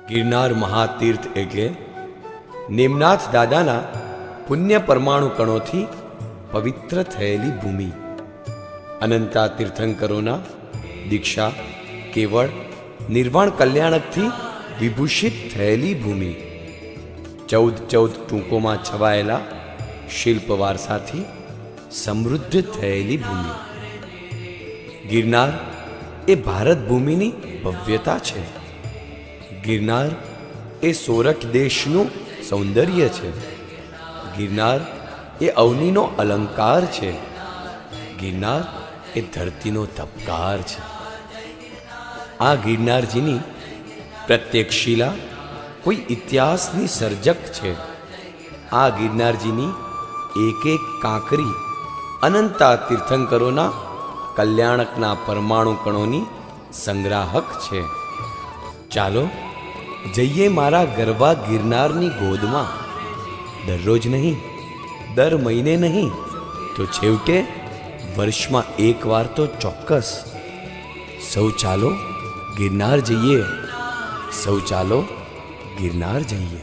ગિરનાર મહાતીર્થ એટલે નેમનાથ દાદાના પુણ્ય પરમાણુ કણોથી પવિત્ર થયેલી ભૂમિ. અનંતા તીર્થંકરોના દીક્ષા કેવળ નિર્વાણ કલ્યાણકથી વિભૂષિત થયેલી ભૂમિ. 14 ટૂંકોમાં છવાયેલા શિલ્પ વારસાથી સમૃદ્ધ થયેલી ભૂમિ. ગિરનાર એ ભારત ભૂમિની ભવ્યતા છે. ગિરનાર એ સોરઠ દેશનું સૌંદર્ય છે. ગિરનાર એ અવનીનો અલંકાર છે. ગિરનાર એ ધરતીનો ધબકાર છે. આ ગિરનારજીની પ્રત્યેક શિલા કોઈ ઇતિહાસની સર્જક છે. આ ગિરનારજીની એક એક કાંકરી અનંતા તીર્થંકરોના કલ્યાણકના પરમાણુ કણોની સંગ્રાહક છે. ચાલો જઈએ મારા ગરવા ગિરનારની ગોદમાં. દરરોજ નહીં, દર મહિને નહીં, તો છેવટે વર્ષમાં એકવાર તો ચોક્કસ. સૌ ચાલો ગિરનાર જઈએ. સૌ ચાલો ગિરનાર જઈએ.